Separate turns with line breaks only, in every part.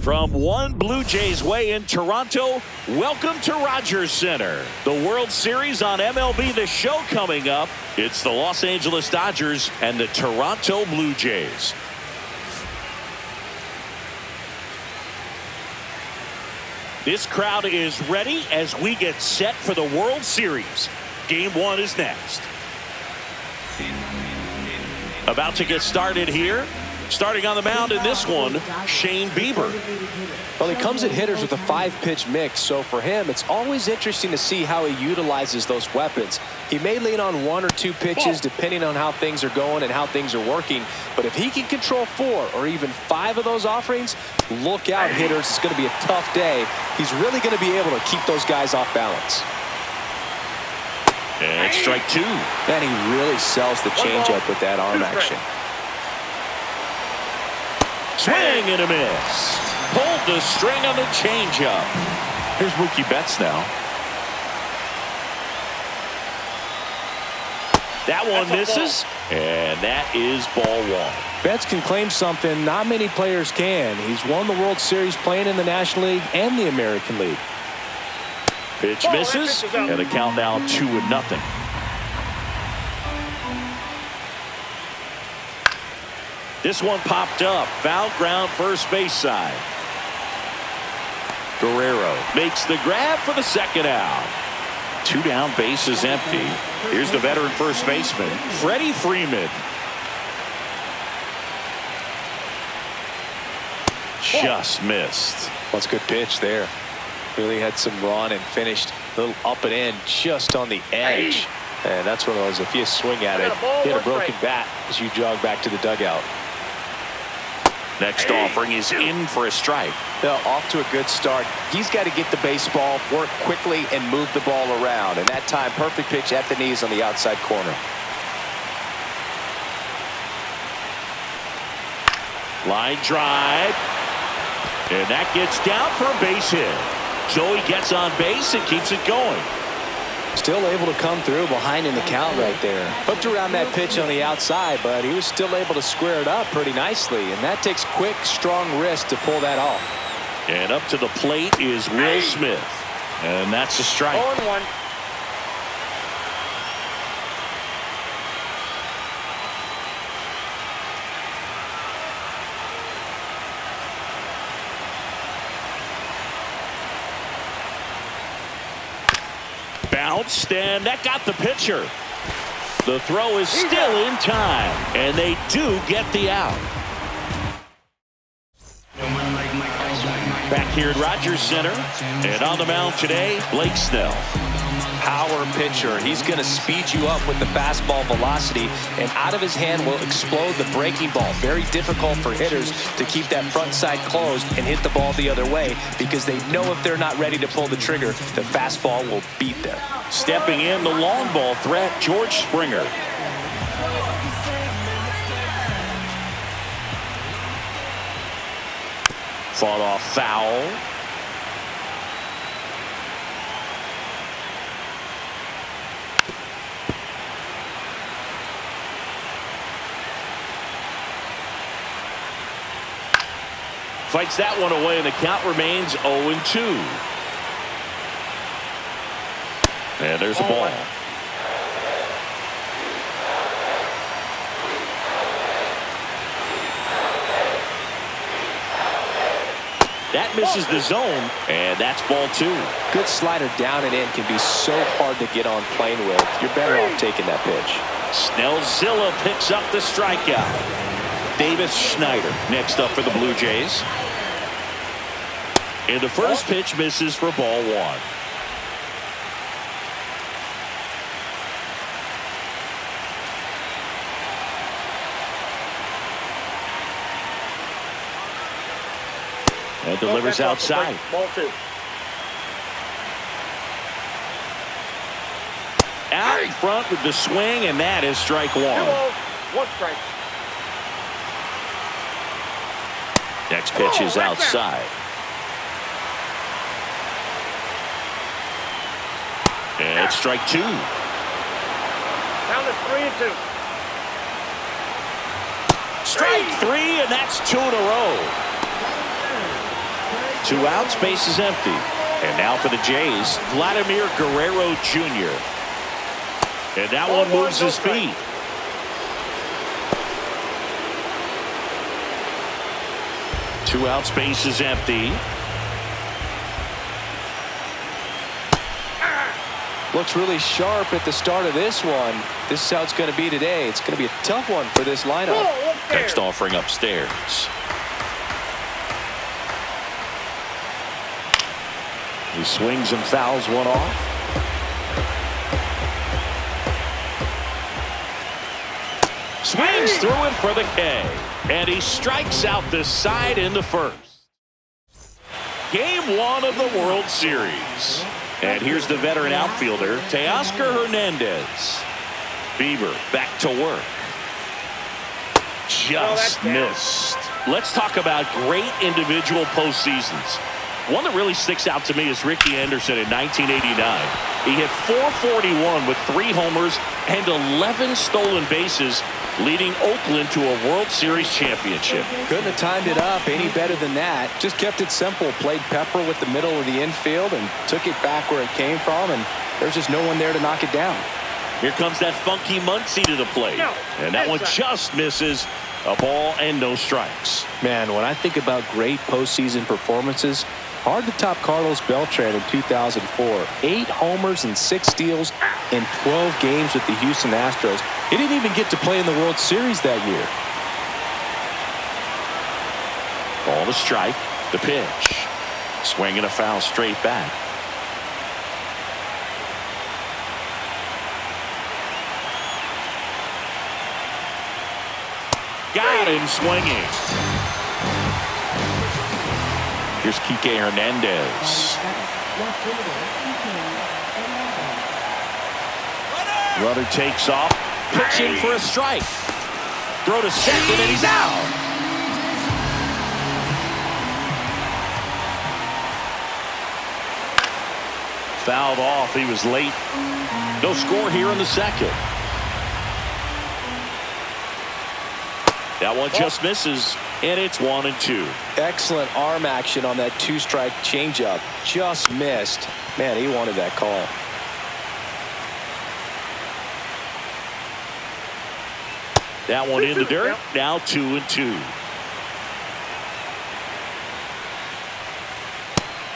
From one Blue Jays way in Toronto, welcome to Rogers Center. The World Series on MLB The Show coming up. It's the Los Angeles Dodgers and the Toronto Blue Jays. This crowd is ready as we get set for the World Series. Game 1 is next. About to get started here. Starting on the mound in this one, Shane Bieber.
Well, he comes at hitters with a 5-pitch mix, so for him, it's always interesting to see how he utilizes those weapons. He may lean on 1 or 2 pitches depending on how things are going and how things are working, but if he can control 4 or even 5 of those offerings, look out, hitters. It's going to be a tough day. He's really going to be able to keep those guys off balance.
And strike 2.
And he really sells the changeup with that arm action.
Swing and a miss. Pulled the string on the changeup. Here's Mookie Betts now. That one misses, and that is ball 1.
Betts can claim something not many players can. He's won the World Series playing in the National League and the American League.
Pitch misses, and the count now 2-0. This one popped up. Foul ground first base side. Guerrero makes the grab for the second out. 2 down, base is empty. Here's the veteran first baseman, Freddie Freeman. Just missed.
That's a good pitch there. Really had some run and finished a little up and in just on the edge. And that's one of those, if you swing at it, hit a broken bat as you jog back to the dugout.
Next offering is in for a strike.
Now, off to a good start. He's got to get the baseball, work quickly, and move the ball around. And that time, perfect pitch at the knees on the outside corner.
Line drive. And that gets down for a base hit. Joey gets on base and keeps it going.
Still able to come through behind in the count right there. Hooked around that pitch on the outside, but he was still able to square it up pretty nicely. And that takes quick, strong wrist to pull that off.
And up to the plate is Will Smith. And that's a strike.
0-1.
Bounced, and that got the pitcher. The throw is still in time, and they do get the out. Back here at Rogers Center, and on the mound today, Blake Snell.
Power pitcher. He's going to speed you up with the fastball velocity, and out of his hand will explode the breaking ball. Very difficult for hitters to keep that front side closed and hit the ball the other way, because they know if they're not ready to pull the trigger, the fastball will beat them.
Stepping in, the long ball threat, George Springer. Fought off foul. Fights that one away, and the count remains 0-2. And there's a ball. That misses the zone, and that's ball 2.
Good slider down and in can be so hard to get on plane with. You're better off taking that pitch.
Snellzilla picks up the strikeout. Davis Schneider next up for the Blue Jays. And the first pitch misses for ball 1. And delivers outside.
Ball 2.
Out in front with the swing, and that is strike 1.
1 strike.
Next pitch is outside. And it's strike 2.
Down to 3-2.
Strike 3, and that's 2 in a row. 2 outs, base is empty. And now for the Jays, Vladimir Guerrero Jr. And that one moves his feet. Two outs, base is empty.
Looks really sharp at the start of this one. This is how it's going to be today. It's going to be a tough one for this lineup.
Next offering upstairs. He swings and fouls one off. Swings through it for the K. And he strikes out this side in the first. Game 1 of the World Series. And here's the veteran outfielder, Teoscar Hernandez. Bieber back to work. Just missed. Let's talk about great individual postseasons. One that really sticks out to me is Ricky Anderson in 1989. He hit .441 with 3 homers and 11 stolen bases, leading Oakland to a World Series championship.
Couldn't have timed it up any better than that. Just kept it simple. Played Pepper with the middle of the infield and took it back where it came from, and there's just no one there to knock it down.
Here comes that funky Muncy to the plate. And that one just misses. A ball and no strikes.
Man, when I think about great postseason performances, hard to top Carlos Beltran in 2004. 8 homers and 6 steals in 12 games with the Houston Astros. He didn't even get to play in the World Series that year.
Ball to strike. The pitch. Swing and a foul straight back. Got him swinging. Here's Kike Hernandez. Runner takes off. Pitching for a strike. Throw to second and he's out. Fouled off. He was late. No score here in the second. That one just misses, and it's 1-2.
Excellent arm action on that 2-strike changeup. Just missed. Man, he wanted that call.
That one in the dirt. Now 2-2.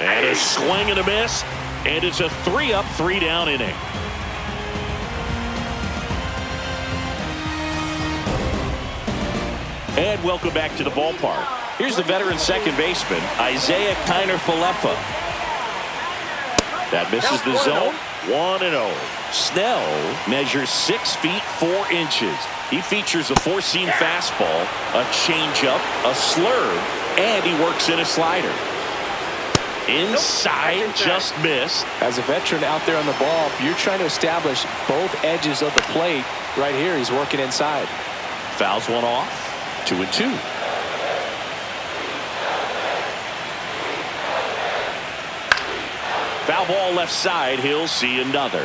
And a swing and a miss, and it's a 3-up, 3-down inning. And welcome back to the ballpark. Here's the veteran second baseman, Isaiah Kiner-Falefa. That misses the zone. 1-0. Snell measures 6 feet 4 inches. He features a 4-seam fastball, a changeup, a slurve, and he works in a slider. Inside, just missed.
As a veteran out there on the ball, you're trying to establish both edges of the plate. Right here, he's working inside.
Fouls one off. 2-2. Foul ball left side. He'll see another.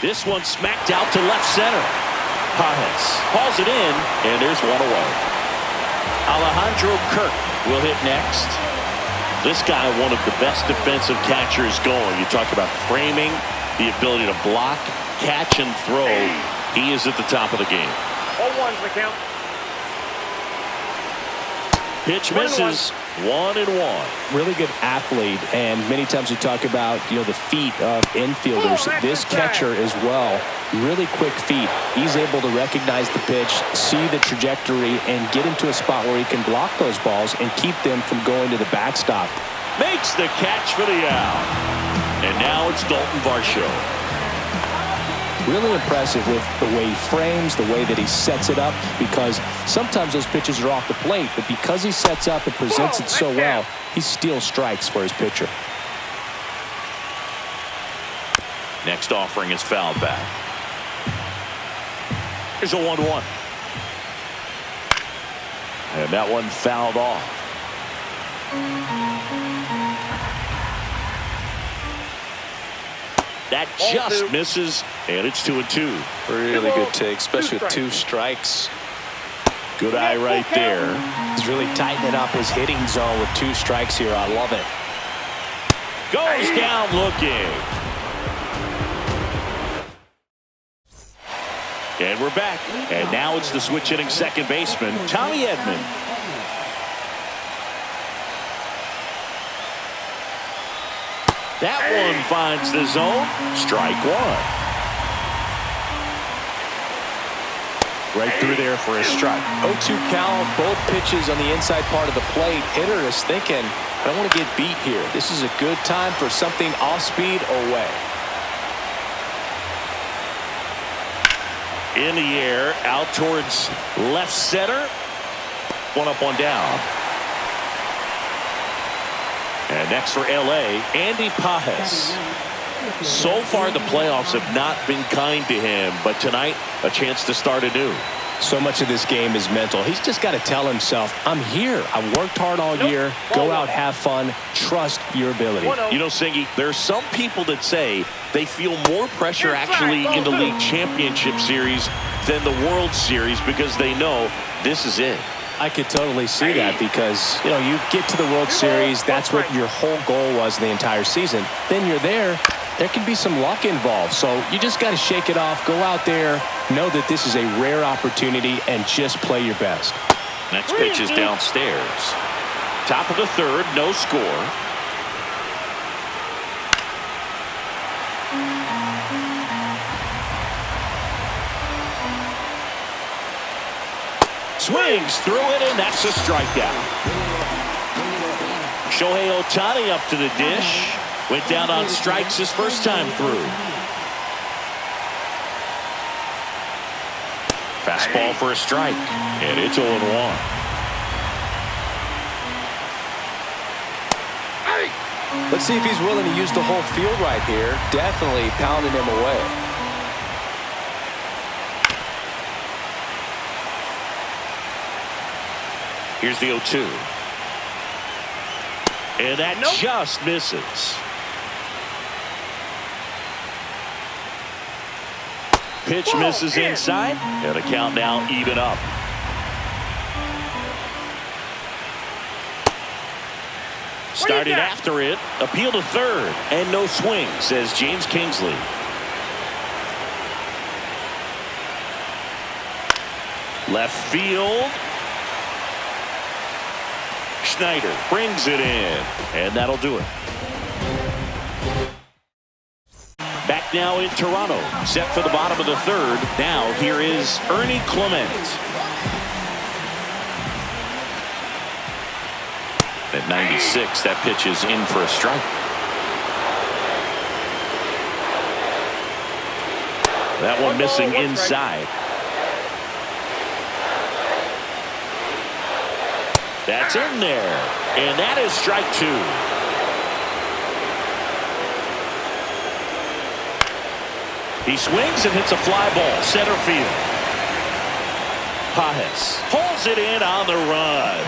This one smacked out to left center. Pajes hauls it in, and there's one away. Alejandro Kirk will hit next. This guy, one of the best defensive catchers going. You talk about framing, the ability to block, catch, and throw. He is at the top of the game.
0-1's the count.
Pitch misses. 1-1.
Really good athlete, and many times we talk about the feet of infielders. This catcher as well, really quick feet. He's able to recognize the pitch, see the trajectory, and get into a spot where he can block those balls and keep them from going to the backstop.
Makes the catch for the out. And now it's Dalton Varsho.
Really impressive with the way he frames, the way that he sets it up, because sometimes those pitches are off the plate, but because he sets up and presents it so well, he steals strikes for his pitcher.
Next offering is fouled back. Here's a 1-1. And that one fouled off. That just misses, And it's 2-2.
Really good take, especially with 2 strikes.
Good eye right there.
He's really tightening up his hitting zone with 2 strikes here. I love it.
Goes down looking. And we're back. And now it's the switch hitting second baseman, Tommy Edman. That one finds the zone. Strike 1. Right through there for a strike.
0-2 count, both pitches on the inside part of the plate. Hitter is thinking, I don't want to get beat here. This is a good time for something off speed away.
In the air, out towards left center. One up, one down. And next for LA, Andy Pages. So far, the playoffs have not been kind to him, but tonight, a chance to start anew.
So much of this game is mental. He's just got to tell himself, I'm here. I worked hard all year. Go out, have fun. Trust your ability.
You know, Singy, there's some people that say they feel more pressure actually in the league championship series than the World Series because they know this is it.
I could totally see that because, you know, you get to the World Series, that's what your whole goal was the entire season. Then you're there. There can be some luck involved, so you just got to shake it off, go out there, know that this is a rare opportunity, and just play your best.
Next pitch is downstairs. Top of the third, no score. Swings through it, and that's a strikeout. Shohei Ohtani up to the dish. Went down on strikes his first time through. Fastball for a strike, and it's 0-1.
Let's see if he's willing to use the whole field right here. Definitely pounding him away.
Here's the 0-2. And that just misses. Pitch misses inside, and the count now even up. Started after it, appeal to third, and no swing, says James Kingsley. Left field. Schneider brings it in, and that'll do it. Back now in Toronto, set for the bottom of the third. Now here is Ernie Clement. At 96, that pitch is in for a strike. That one missing inside. That's in there, and that is strike 2. He swings and hits a fly ball, center field. Pages pulls it in on the run.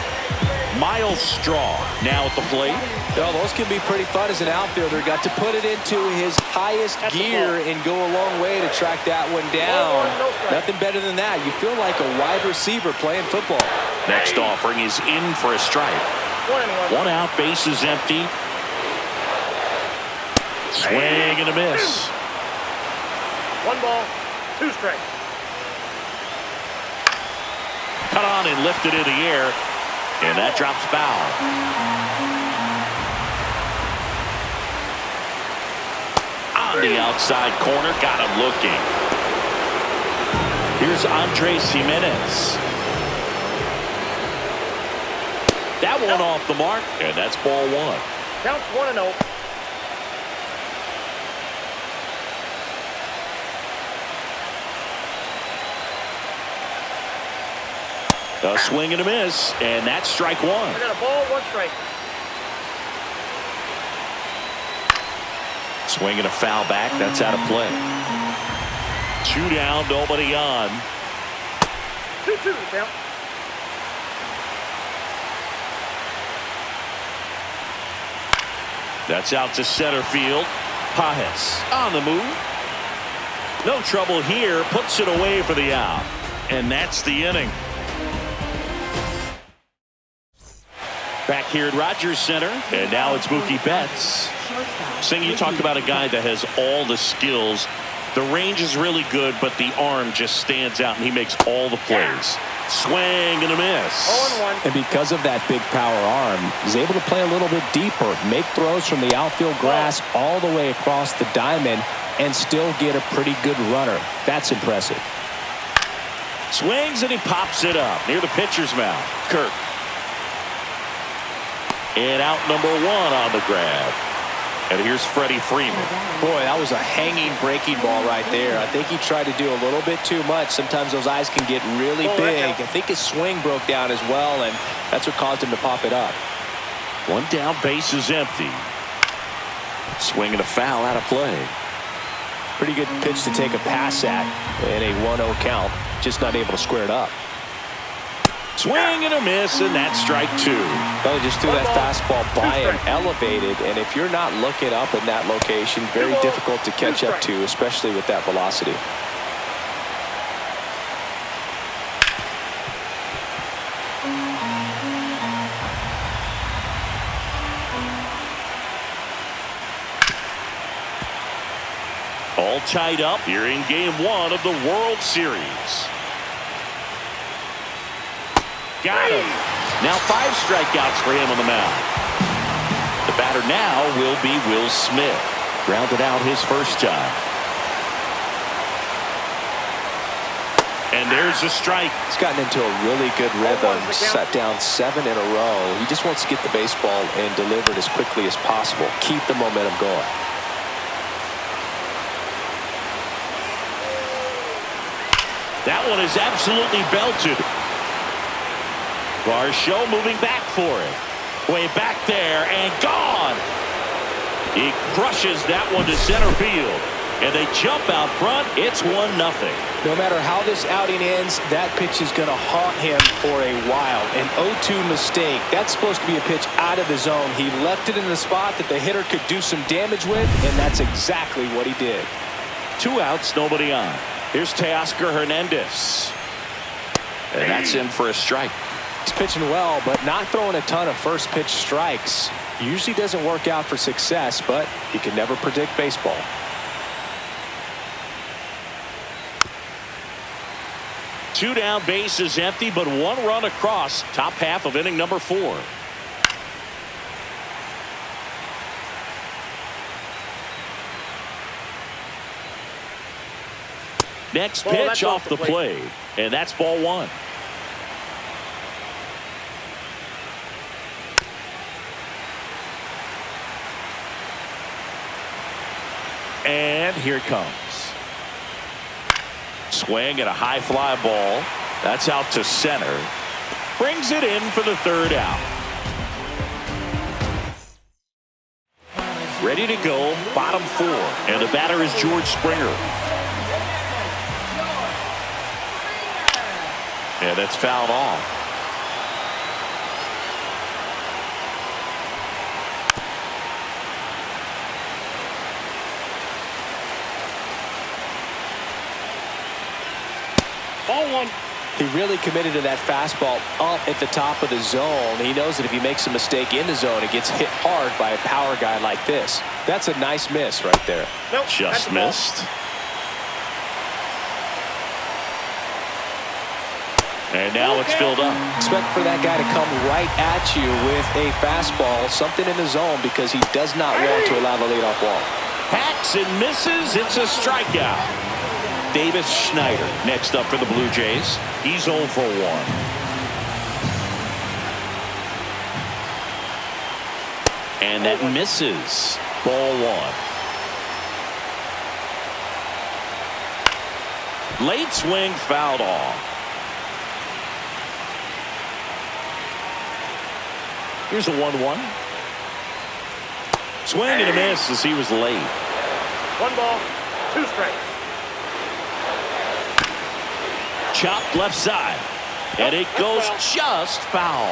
Miles Straw now at the plate.
Well, those can be pretty fun as an outfielder. Got to put it into his highest gear and go a long way to track that one down. Nothing better than that. You feel like a wide receiver playing football.
Next offering is in for a strike. 1 out, base is empty. Swing and a miss.
1 ball, 2 strikes.
Cut on and lifted in the air, and that drops foul. On the outside corner, got him looking. Here's Andres Jimenez. That one off the mark, and that's ball 1.
Counts 1-0.
A swing and a miss, and that's strike 1.
I got a ball, 1 strike.
Swing and a foul back, that's out of play. 2 down, nobody on.
2-2 the count.
That's out to center field. Pages on the move. No trouble here. Puts it away for the out. And that's the inning. Back here at Rogers Center. And now it's Mookie Betts. Sing, you talked about a guy that has all the skills. The range is really good, but the arm just stands out, and he makes all the plays. Swing and a miss.
0-1.
And because of that big power arm, he's able to play a little bit deeper, make throws from the outfield grass all the way across the diamond, and still get a pretty good runner. That's impressive.
Swings and he pops it up near the pitcher's mouth. Kirk. And out number 1 on the grab. And here's Freddie Freeman.
Boy, that was a hanging breaking ball right there. I think he tried to do a little bit too much. Sometimes those eyes can get really big. I think his swing broke down as well, and that's what caused him to pop it up.
1 down, base is empty. Swing and a foul out of play.
Pretty good pitch to take a pass at in a 1-0 count. Just not able to square it up.
Swing and a miss, and that's strike 2.
Well, he just threw that fastball by him, elevated, and if you're not looking up in that location, very difficult to catch up to, especially with that velocity.
All tied up here in Game 1 of the World Series. Got him. Now 5 strikeouts for him on the mound. The batter now will be Will Smith. Grounded out his first time. And there's a strike.
He's gotten into a really good rhythm, set down 7 in a row. He just wants to get the baseball and deliver it as quickly as possible. Keep the momentum going.
That one is absolutely belted. Varsho moving back for it. Way back there and gone. He crushes that one to center field. And they jump out front. It's 1-0.
No matter how this outing ends, that pitch is going to haunt him for a while. An 0-2 mistake. That's supposed to be a pitch out of the zone. He left it in the spot that the hitter could do some damage with, and that's exactly what he did.
2 outs, nobody on. Here's Teoscar Hernandez. And that's in for a strike.
He's pitching well, but not throwing a ton of first pitch strikes. Usually doesn't work out for success, but you can never predict baseball.
Two down, base is empty, but 1 run across. Top half of inning number 4. Next pitch off the plate, and that's ball 1. And here it comes. Swing and a high fly ball. That's out to center. Brings it in for the 3rd out. Ready to go, bottom 4. And the batter is George Springer. And it's fouled off. Ball 1.
He really committed to that fastball up at the top of the zone. He knows that if he makes a mistake in the zone, it gets hit hard by a power guy like this. That's a nice miss right there.
Nope,
just missed. And now it's filled up.
Expect for that guy to come right at you with a fastball, something in the zone, because he does not want to allow the leadoff walk.
Hacks and misses. It's a strikeout. Davis Schneider next up for the Blue Jays. He's 0 for 1. And that misses. Ball 1. Late swing fouled off. Here's a 1-1. Swing and a miss as he was late.
1 ball, 2 strikes.
Chopped left side. And it goes just foul.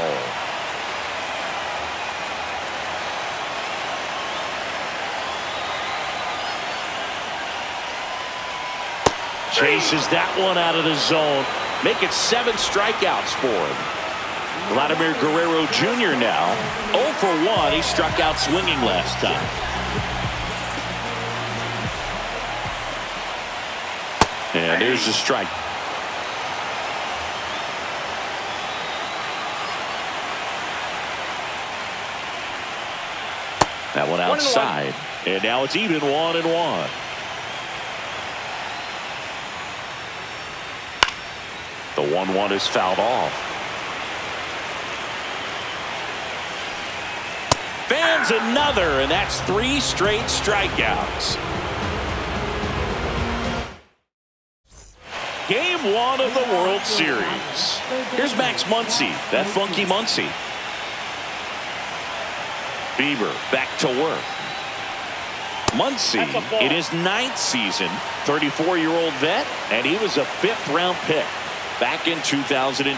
Chases that one out of the zone. Make it 7 strikeouts for him. Vladimir Guerrero Jr. now 0 for 1. He struck out swinging last time. And there's the strike. That one outside. And now it's even 1-1. The 1-1 is fouled off. Fans another, and that's 3 straight strikeouts. Game 1 of the World Series. Here's Max Muncy, that funky Muncy. Bieber back to work. Muncy in his 9th season, 34-year-old vet, and he was a 5th-round pick back in 2012.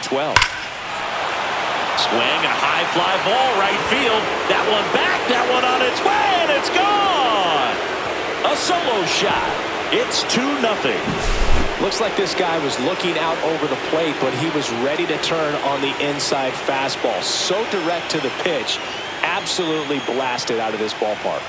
Swing, a high fly ball, right field. That one back, that one on its way, and it's gone. A solo shot. It's 2-0.
Looks like this guy was looking out over the plate, but he was ready to turn on the inside fastball. So direct to the pitch. Absolutely blasted out of this ballpark.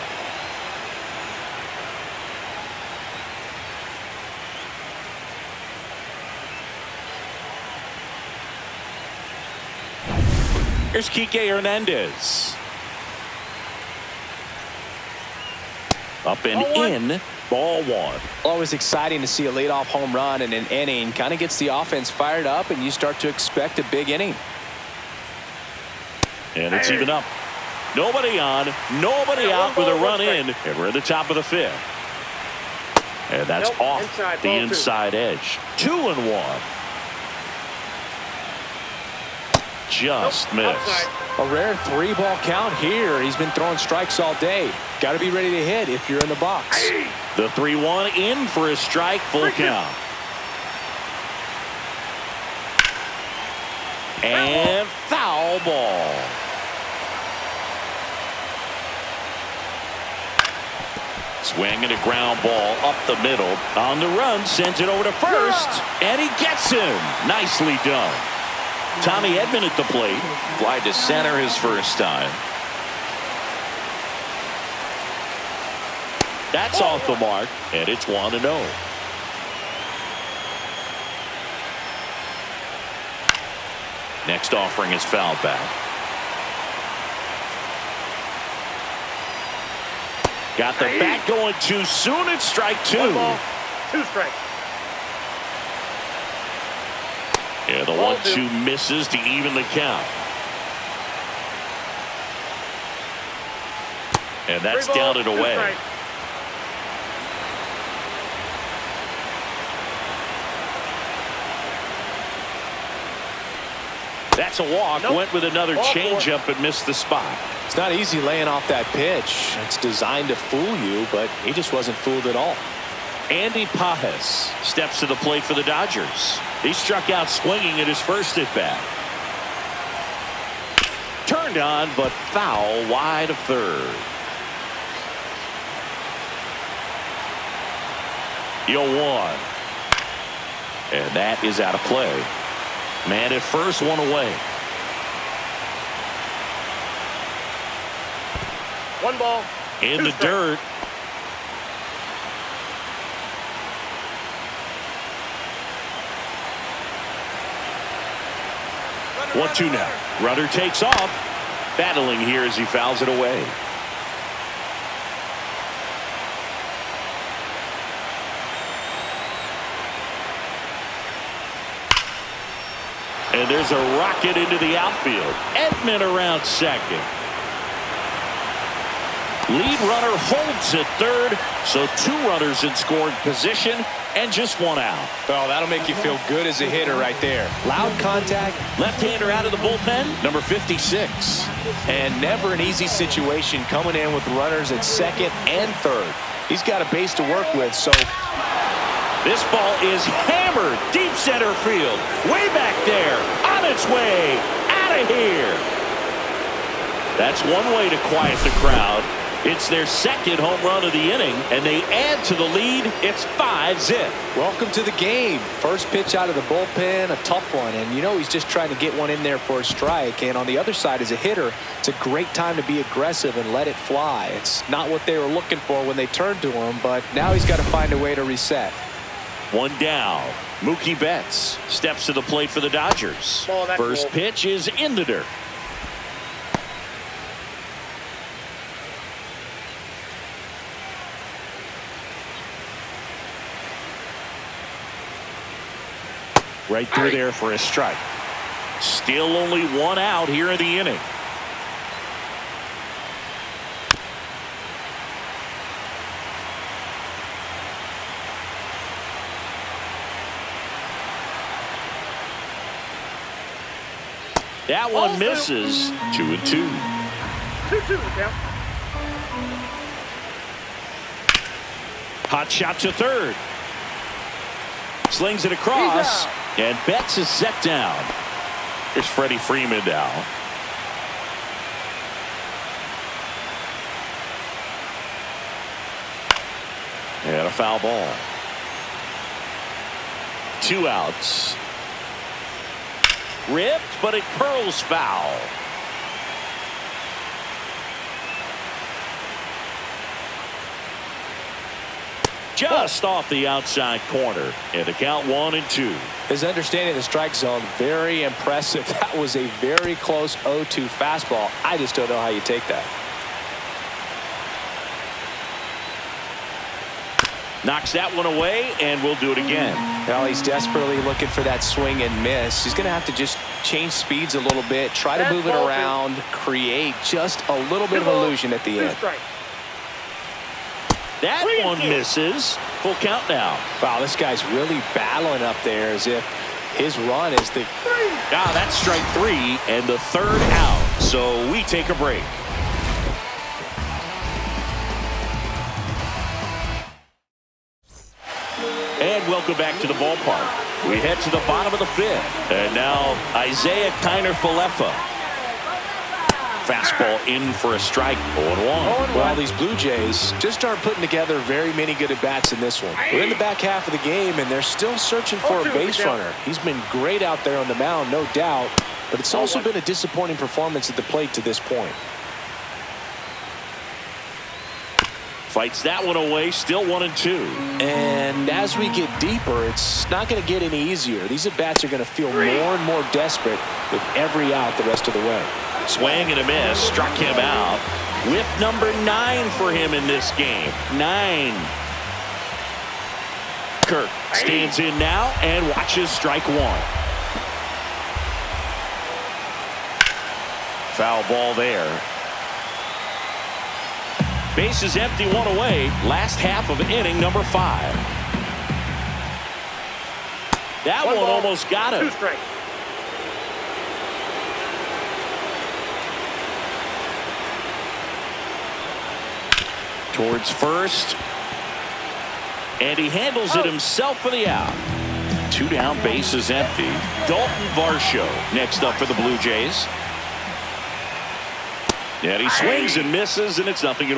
Here's Kike Hernandez. Up and in, ball 1.
Always exciting to see a leadoff home run in an inning. Kind of gets the offense fired up, and you start to expect a big inning.
And it's even up. Nobody on, nobody out with a run in, and we're at the top of the 5th. And that's off the inside edge. 2-1. Just missed.
A rare 3-ball count here. He's been throwing strikes all day. Got to be ready to hit if you're in the box.
The 3-1 in for a strike, full count. And foul ball. Swing and a ground ball up the middle. On the run, sends it over to first, and he gets him. Nicely done. Tommy Edman at the plate. Fly to center his first time. That's off the mark, and it's 1-0. Next offering is fouled back. Got the bat going too soon. It's strike 2.
1 ball, 2 strikes.
Yeah, the 1-2 misses to even the count. And that's down and away. That's a walk. Went with another changeup and missed the spot.
It's not easy laying off that pitch. It's designed to fool you, but he just wasn't fooled at all.
Andy Pajes steps to the plate for the Dodgers. He struck out swinging at his first at bat. Turned on, but foul wide of third. 0-1. And that is out of play. Man at first, 1 away.
1 ball.
In the dirt. Runner, 1-2 now. Runner takes off. Battling here as he fouls it away. And there's a rocket into the outfield. Edman around second. Lead runner holds at third, so 2 runners in scoring position and just 1 out.
Oh, that'll make you feel good as a hitter right there. Loud contact.
Left-hander out of the bullpen, number 56.
And never an easy situation coming in with runners at second and third. He's got a base to work with, so.
This ball is hammered deep center field. Way back there. On its way. Out of here. That's one way to quiet the crowd. It's their second home run of the inning, and they add to the lead. It's 5-zip.
Welcome to the game. First pitch out of the bullpen, a tough one. And, you know, he's just trying to get one in there for a strike. And on the other side, as a hitter, it's a great time to be aggressive and let it fly. It's not what they were looking for when they turned to him, but now he's got to find a way to reset.
One down. Mookie Betts steps to the plate for the Dodgers. First pitch is in the dirt. Right through there for a strike. Still only one out here in the inning. That one misses. 2-2.
2-2 count.
Hot shot to third. Slings it across. And Betts is set down. Here's Freddie Freeman now. And a foul ball. 2 outs. Ripped, but it curls foul. Just off the outside corner. And the count 1-2.
His understanding of the strike zone, very impressive. That was a very close 0-2 fastball. I just don't know how you take that.
Knocks that one away, and we'll do it again.
Well, he's desperately looking for that swing and miss. He's going to have to just change speeds a little bit, try to move it around, create just a little bit of illusion at the end.
That one misses. Full count now.
Wow, this guy's really battling up there as if his run is the...
Ah, that's strike 3 and the third out. So we take a break. And welcome back to the ballpark. We head to the bottom of the 5th. And now Isaiah Kiner-Falefa. Fastball in for a strike. 0-1.
Well, these Blue Jays just aren't putting together very many good at-bats in this one. We're in the back half of the game, and they're still searching for a base runner. He's been great out there on the mound, no doubt, but it's also been a disappointing performance at the plate to this point.
Fights that one away, still 1-2.
And as we get deeper, it's not going to get any easier. These at-bats are going to feel more and more desperate with every out the rest of the way.
Swing and a miss, struck him out. Whip number 9 for him in this game. 9. Kirk stands in now and watches strike 1. Foul ball there. Base is empty, 1 away. Last half of inning number 5. That one almost got him.
2 strikes.
Towards first. And he handles it himself for the out. 2 down, base is empty. Dalton Varsho next up for the Blue Jays. And he swings and misses, and it's 0-1.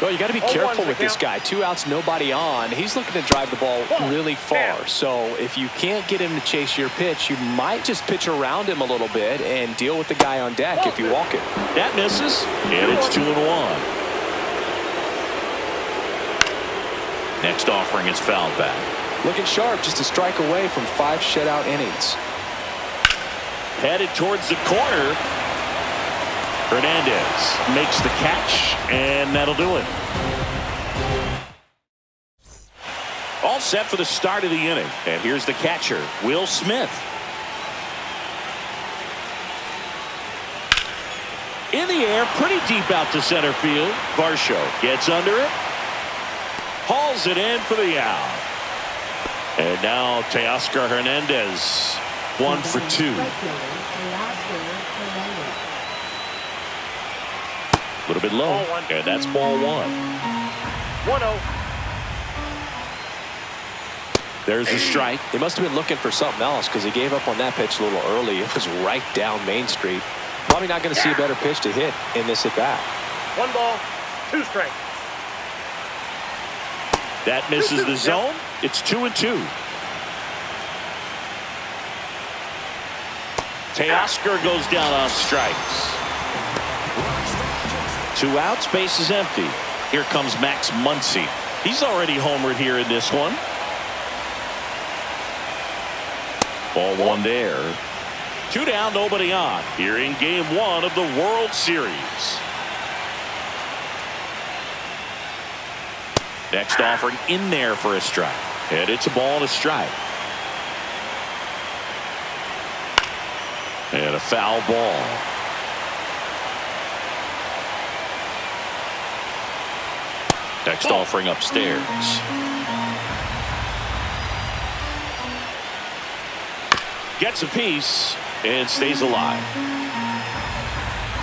Well, you got to be careful with this guy. 2 outs, nobody on. He's looking to drive the ball really far. So if you can't get him to chase your pitch, you might just pitch around him a little bit and deal with the guy on deck if you walk it.
That misses, and it's 2-1. Next offering is fouled back.
Looking sharp, just a strike away from 5 shutout innings.
Headed towards the corner. Hernandez makes the catch, and that'll do it. All set for the start of the inning. And here's the catcher, Will Smith. In the air, pretty deep out to center field. Varsho gets under it. Hauls it in for the out. And now Teoscar Hernandez, 1 for 2. A little bit low, and that's ball 1.
1-0.
There's a strike. He must have been looking for something else because he gave up on that pitch a little early. It was right down Main Street. Probably not going to see a better pitch to hit in this at-bat.
1 ball, 2 strikes.
That misses the zone. It's 2-2. Teoscar goes down on strikes. 2 outs, base is empty. Here comes Max Muncy. He's already homered here in this one. Ball 1 there. 2 down, nobody on. Here in game 1 of the World Series. Next offering in there for a strike. And it's a ball and a strike. And a foul ball. Next offering upstairs. Gets a piece and stays alive.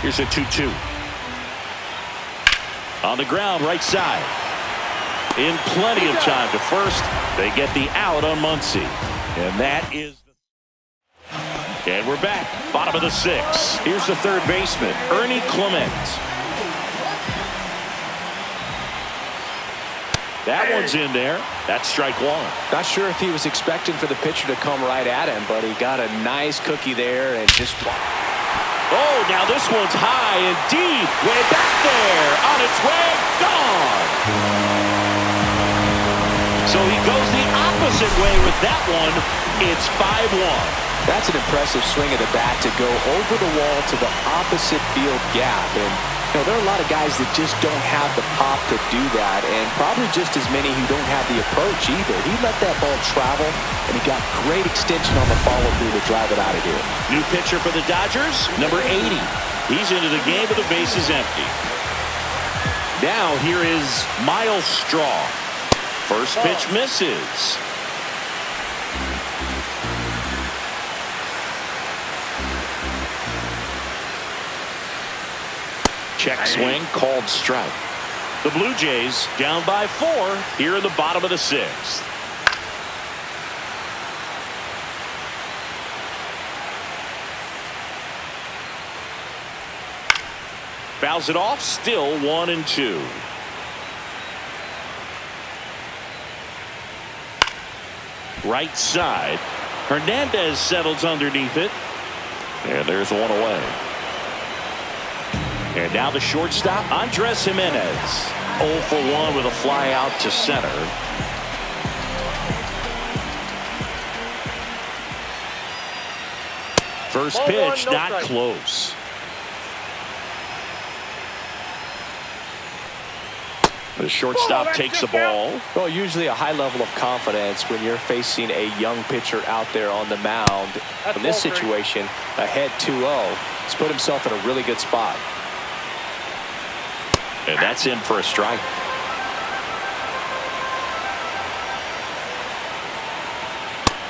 Here's a 2-2. On the ground, right side. In plenty of time to first. They get the out on Muncy. And that is... And we're back. Bottom of the 6th. Here's the third baseman, Ernie Clement. That one's in there. That's strike 1.
Not sure if he was expecting for the pitcher to come right at him, but he got a nice cookie there and just...
Oh, now this one's high and deep. Way back there. On its way. Gone. So he goes the opposite way with that one. It's 5-1.
That's an impressive swing of the bat to go over the wall to the opposite field gap. And, you know, there are a lot of guys that just don't have the pop to do that, and probably just as many who don't have the approach either. He let that ball travel, and he got great extension on the follow-through to drive it out of here.
New pitcher for the Dodgers, number 80. He's into the game, but the base is empty. Now here is Miles Straw. First pitch misses. Check swing, called strike. The Blue Jays down by 4 here in the bottom of the 6th. Fouls it off, still 1-2. Right side. Hernandez settles underneath it. And there's one away. And now the shortstop, Andres Jimenez. 0 for 1 with a fly out to center. First pitch, not close. The shortstop takes the ball.
Well, usually a high level of confidence when you're facing a young pitcher out there on the mound. In this situation, ahead 2-0. He's put himself in a really good spot.
And that's in for a strike.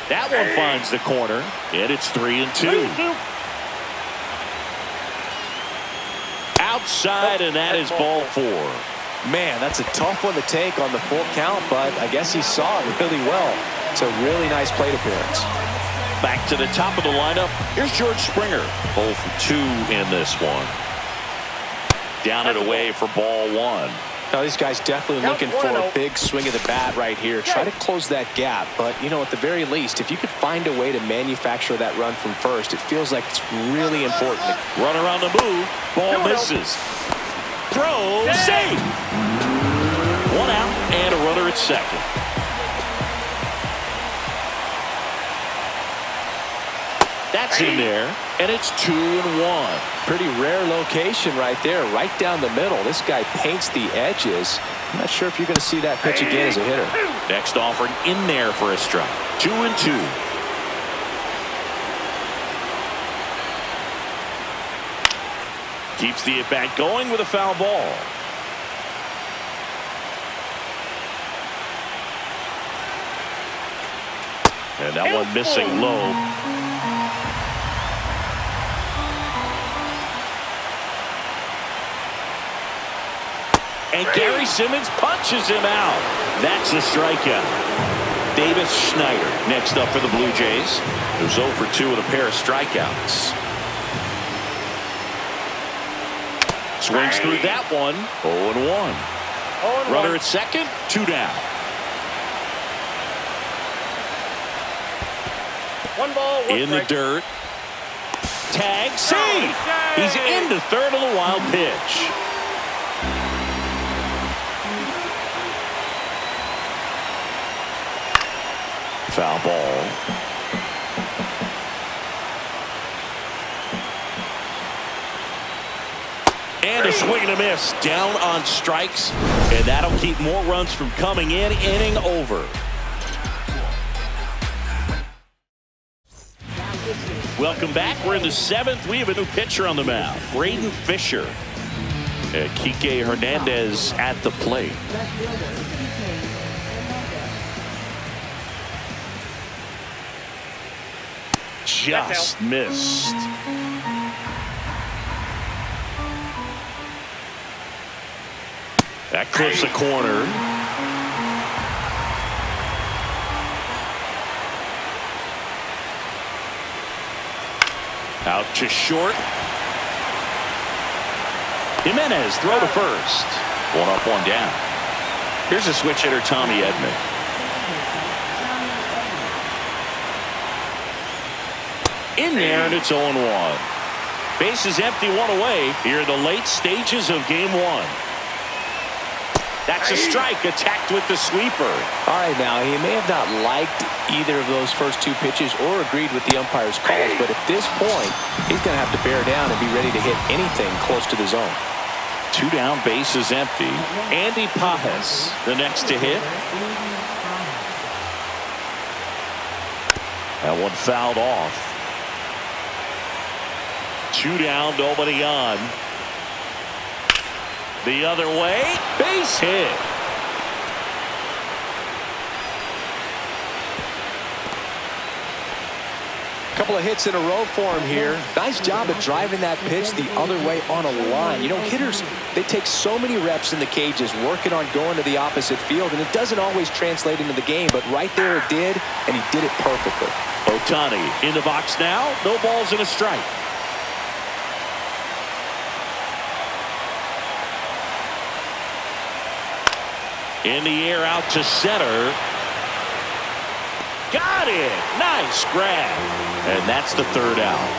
That one finds the corner, and it's 3-2. Outside, and that is ball 4.
Man, that's a tough one to take on the full count, but I guess he saw it really well. It's a really nice plate appearance.
Back to the top of the lineup. Here's George Springer. 0 for 2 in this one. Down and away for ball 1.
Now, these guys definitely looking for a big swing of the bat right here. Try to close that gap. But, you know, at the very least, if you could find a way to manufacture that run from first, it feels like it's really important.
Run around the move. Ball misses. Throw. Save. 1 out and a runner at second. That's in there, and it's 2-1.
Pretty rare location right there, right down the middle. This guy paints the edges. I'm not sure if you're going to see that pitch again as a hitter.
Next offering in there for a strike. 2-2. Keeps the at-bat going with a foul ball. And that one missing low. And Gary Simmons punches him out. That's a strikeout. Davis Schneider next up for the Blue Jays, who's 0 for 2 with a pair of strikeouts. Swings through that one. 0-1. Runner at second, 2 down.
1 ball, 1
In the
strike.
dirt. Tag, see! He's into third on the wild pitch. Foul ball. And a swing and a miss. Down on strikes. And that'll keep more runs from coming in. Inning over. Welcome back. We're in the 7th. We have a new pitcher on the mound. Braden Fisher. Kike Hernandez at the plate. Just missed. That clips a corner. Out to short. Jimenez throw to first. 1 up, 1 down. Here's a switch hitter, Tommy Edman. In there, and it's 0-1. Base is empty, 1 away here in the late stages of game 1. That's a strike, attacked with the sweeper.
All right, now, he may have not liked either of those first 2 pitches or agreed with the umpire's calls, but at this point, he's going to have to bear down and be ready to hit anything close to the zone.
2 down, base is empty. Andy Pajes, the next to hit. That one fouled off. 2 down, nobody on. The other way, base hit.
Couple of hits in a row for him here. Nice job at driving that pitch the other way on a line. You know, hitters, they take so many reps in the cages working on going to the opposite field, and it doesn't always translate into the game, but right there it did, and he did it perfectly.
Ohtani in the box now. No balls and a strike. In the air out to center. Got it. Nice grab. And that's the 3rd out.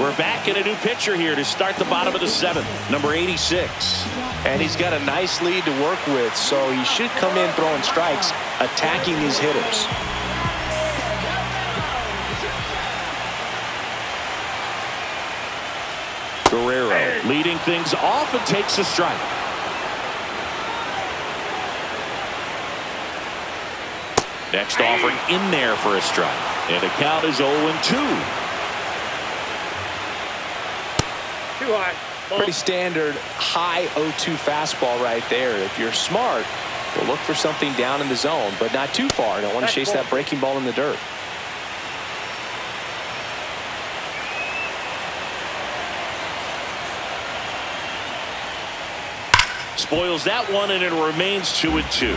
We're back in a new pitcher here to start the bottom of the 7th. Number 86.
And he's got a nice lead to work with, so he should come in throwing strikes, attacking these hitters.
Guerrero leading things off and takes a strike. Next offering in there for a strike. And the count is 0-2.
Too high. Ball.
Pretty standard high 0-2 fastball right there. If you're smart, you'll look for something down in the zone, but not too far. Don't want to chase that breaking ball in the dirt.
Spoils that one, and it remains 2-2.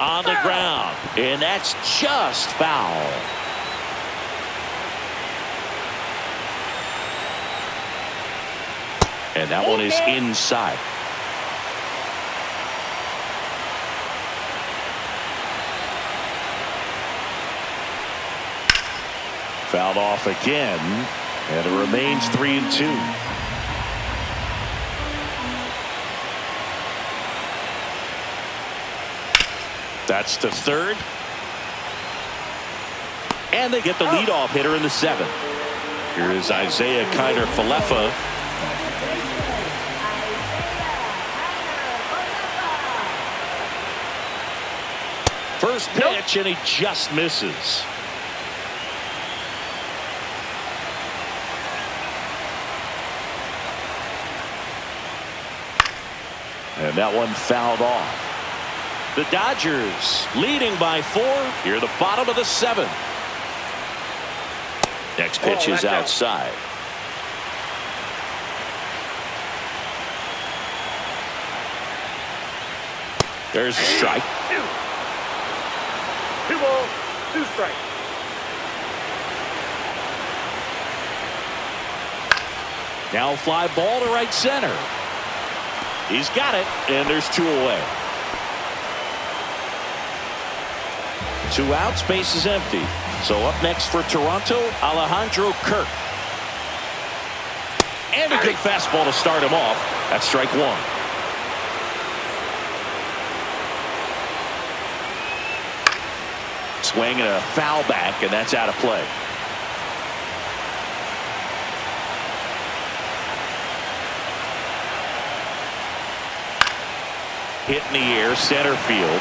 On the ground, and that's just foul. And that one is inside. Fouled off again, and it remains 3-2. That's the 3rd. And they get the leadoff hitter in the 7th. Here is Isaiah Kiner-Falefa. First pitch, and he just misses. And that one fouled off. The Dodgers leading by 4 here at the bottom of the 7th. Next pitch is outside. There's a strike.
2 balls, 2 strikes.
Now fly ball to right center. He's got it, and there's 2 away. 2 outs, base is empty. So up next for Toronto, Alejandro Kirk. And a good fastball to start him off. That's strike 1. Swing and a foul back, and that's out of play. Hit in the air, center field.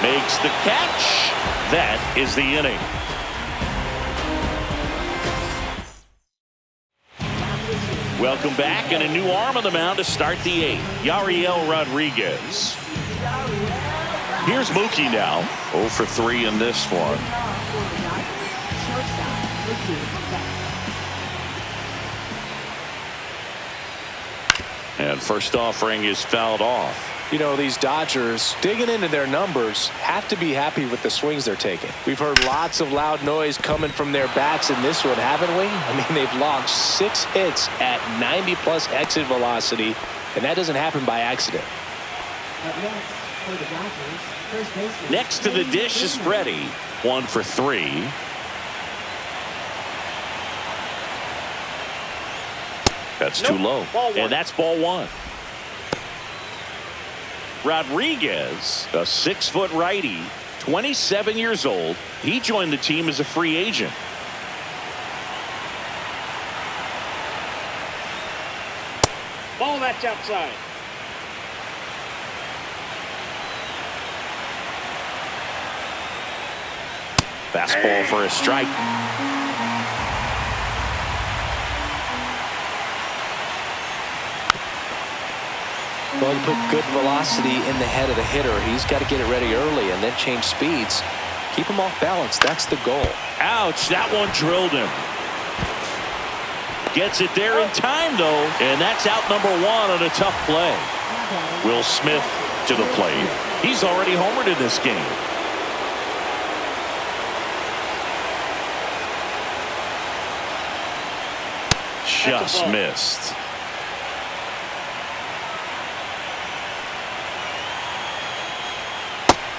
Makes the catch. That is the inning. Welcome back, and a new arm on the mound to start the 8th. Yariel Rodriguez. Here's Mookie now. 0 for 3 in this one. And first offering is fouled off.
You know, these Dodgers, digging into their numbers, have to be happy with the swings they're taking. We've heard lots of loud noise coming from their bats in this one, haven't we? I mean, they've logged 6 hits at 90+ exit velocity, and that doesn't happen by accident.
Next to the dish is Freddie. 1 for 3. That's too low. And that's ball 1. Rodriguez, a 6-foot righty, 27 years old. He joined the team as a free agent.
Ball that's outside.
Fastball for a strike.
Well, you put good velocity in the head of the hitter. He's got to get it ready early and then change speeds. Keep him off balance. That's the goal.
Ouch, that one drilled him. Gets it there in time, though, and that's out number 1 on a tough play. Will Smith to the plate. He's already homered in this game. Just missed.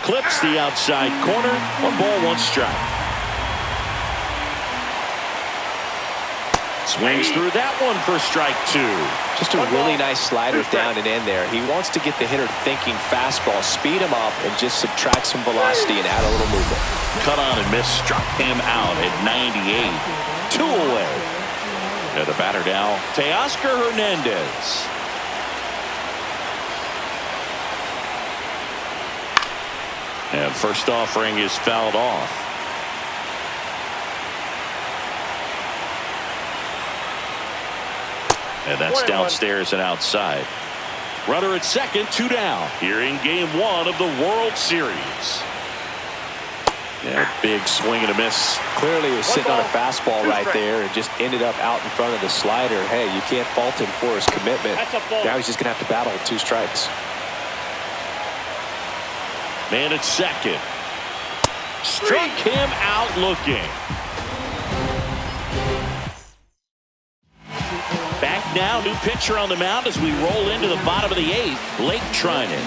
Clips the outside corner. 1 ball, 1 strike. Swings through that one for strike 2.
Just a really nice slider down and in there. He wants to get the hitter thinking fastball, speed him up, and just subtract some velocity and add a little movement.
Cut on and miss, struck him out at 98. 2 away. And the batter now, Teoscar Hernandez. And first offering is fouled off. And that's downstairs and outside. Runner at second, 2 down. Here in game 1 of the World Series. Yeah, big swing and a miss.
Clearly he was sitting on a fastball right there and just ended up out in front of the slider. Hey, you can't fault him for his commitment. Now he's just going to have to battle with 2 strikes.
Man at second. Struck him out looking. Back now, new pitcher on the mound as we roll into the bottom of the 8th. Blake Trinan.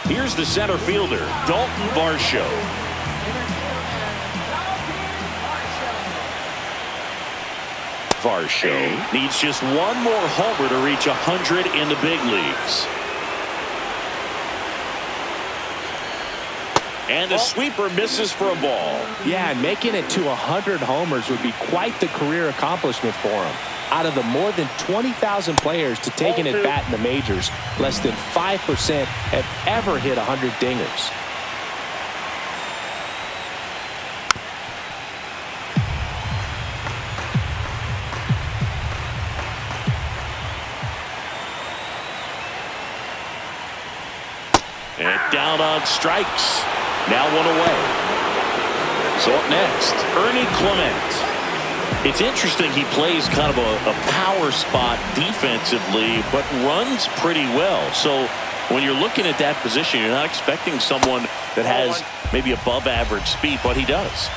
Here's the center fielder, Dalton Varsho. Varsho needs just 1 more homer to reach 100 in the big leagues. And the sweeper misses for a ball.
Yeah, and making it to 100 homers would be quite the career accomplishment for him. Out of the more than 20,000 players to take an at-bat in the majors, less than 5% have ever hit 100 dingers.
And down on strikes. Now 1 away. So up next, Ernie Clement. It's interesting, he plays kind of a power spot defensively, but runs pretty well. So when you're looking at that position, you're not expecting someone that has maybe above average speed, but he does.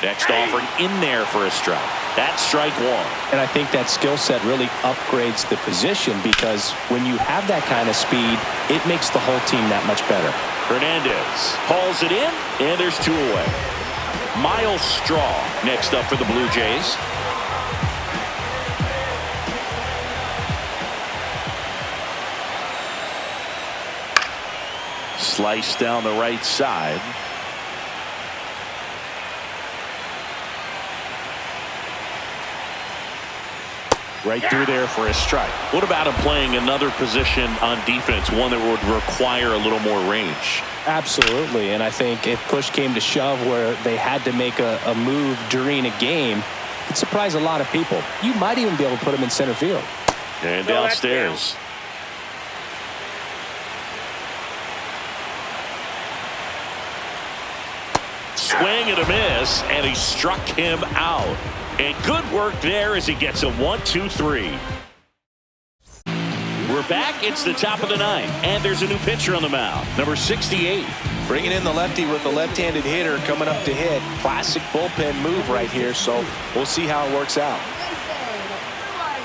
Next offering in there for a strike. That's strike one.
And I think that skill set really upgrades the position, because when you have that kind of speed, it makes the whole team that much better.
Hernandez hauls it in, and there's two away. Miles Straw next up for the Blue Jays. Slice down the right side. Right through there for a strike. What about him playing another position on defense, one that would require a little more range?
Absolutely, and I think if push came to shove where they had to make a move during a game, it'd surprise a lot of people. You might even be able to put him in center field.
And downstairs. Swing and a miss, and he struck him out. And good work there as he gets a 1-2-3. We're back. It's the top of the ninth, and there's a new pitcher on the mound, number 68.
Bringing in the lefty with the left-handed hitter coming up to hit. Classic bullpen move right here, so we'll see how it works out.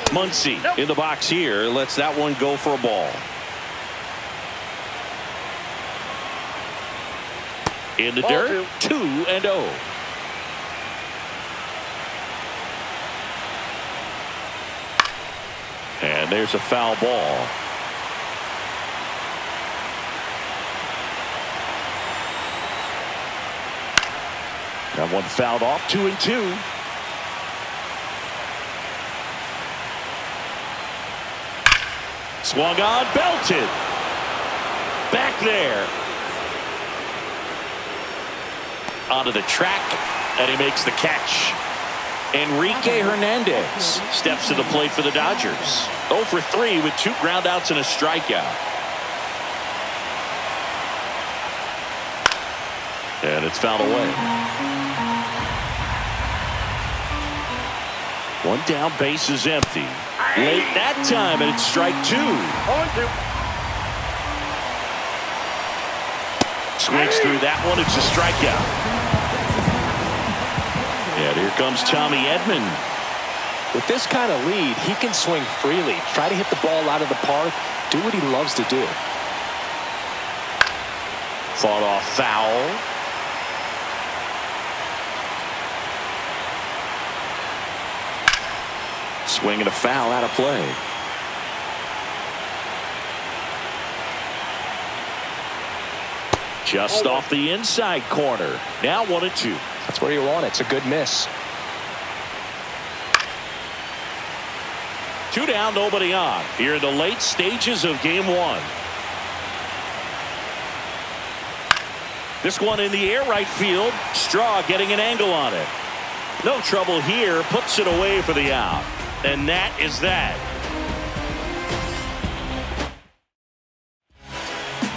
Muncy in the box here. Lets that one go for a ball. In the dirt, 2-0. And there's a foul ball. That one fouled off, 2-2. Swung on, belted. Back there. Onto the track, and he makes the catch. Enrique Hernandez steps to the plate for the Dodgers. 0 for 3 with 2 groundouts and a strikeout. And it's fouled away. One down, base is empty. Late that time, and it's strike 2.
0-2.
Swings through that one. It's a strikeout. And here comes Tommy Edman.
With this kind of lead, he can swing freely, try to hit the ball out of the park, do what he loves to do.
Fought off foul. Swing and a foul out of play. Just off the inside corner. Now 1-2.
That's where you want it. It's a good miss.
2 down, nobody on. Here in the late stages of game 1. This one in the air right field. Straw getting an angle on it. No trouble here. Puts it away for the out. And that is that.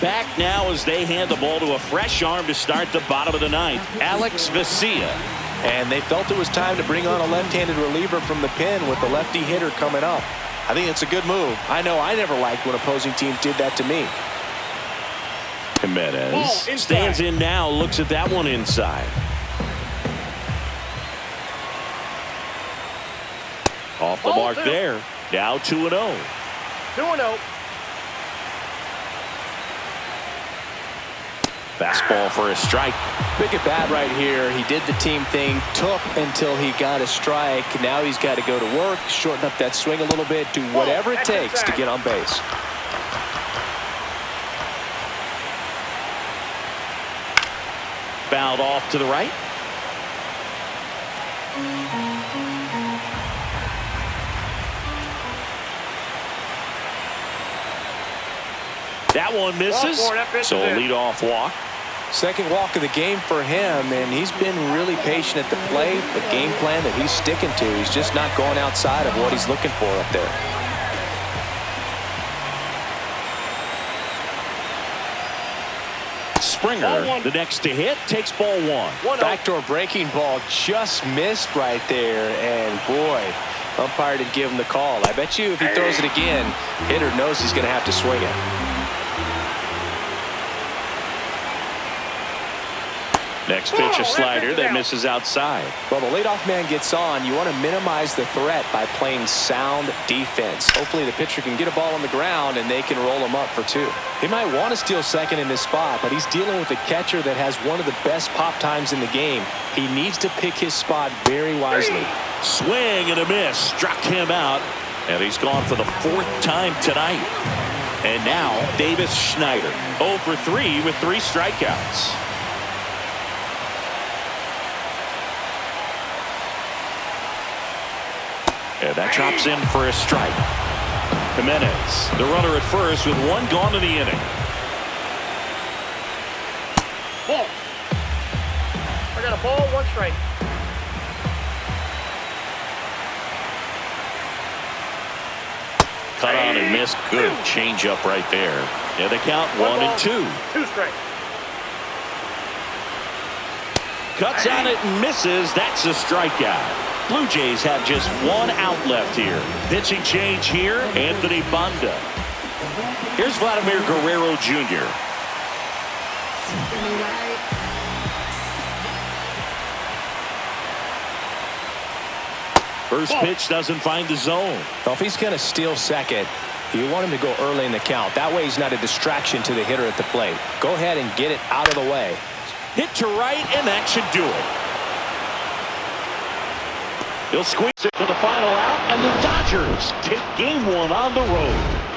Back now as they hand the ball to a fresh arm to start the bottom of the ninth. Alex Vesia.
And they felt it was time to bring on a left-handed reliever from the pen with the lefty hitter coming up. I think it's a good move. I know I never liked when opposing teams did that to me.
Jimenez stands in now, looks at that one inside. Off the mark there. Now 2-0.
2-0.
Fastball for a strike.
Big at bat right here. He did the team thing, took until he got a strike. Now he's got to go to work, shorten up that swing a little bit, do whatever it takes to get on base.
Fouled off to the right. That one misses. So leadoff walk.
Second walk of the game for him, and he's been really patient at the plate. The game plan that he's sticking to, he's just not going outside of what he's looking for up there.
Springer, the next to hit, takes ball one.
Backdoor breaking ball just missed right there, and boy, umpire didn't give him the call. I bet you if he throws it again, hitter knows he's going to have to swing it.
Next pitch, a slider that misses outside.
Well, the leadoff man gets on. You want to minimize the threat by playing sound defense. Hopefully the pitcher can get a ball on the ground and they can roll him up for two. He might want to steal second in this spot, but he's dealing with a catcher that has one of the best pop times in the game. He needs to pick his spot very wisely.
Swing and a miss. Struck him out. And he's gone for the fourth time tonight. And now Davis Schneider 0 for 3 with 3 strikeouts. And that drops in for a strike. Jimenez, the runner at first with 1 gone in the inning.
Ball. I got a ball, 1 strike.
Cut on and missed. Good changeup right there. And the count 1 and 2.
2 strikes.
Cuts on it and misses. That's a strikeout. Blue Jays have just 1 out left here. Pitching change here, Anthony Banda. Here's Vladimir Guerrero Jr. First pitch doesn't find the zone.
Well, if he's going to steal second, you want him to go early in the count. That way he's not a distraction to the hitter at the plate. Go ahead and get it out of the way.
Hit to right, and that should do it. He'll squeeze it for the final out, and the Dodgers take game 1 on the road.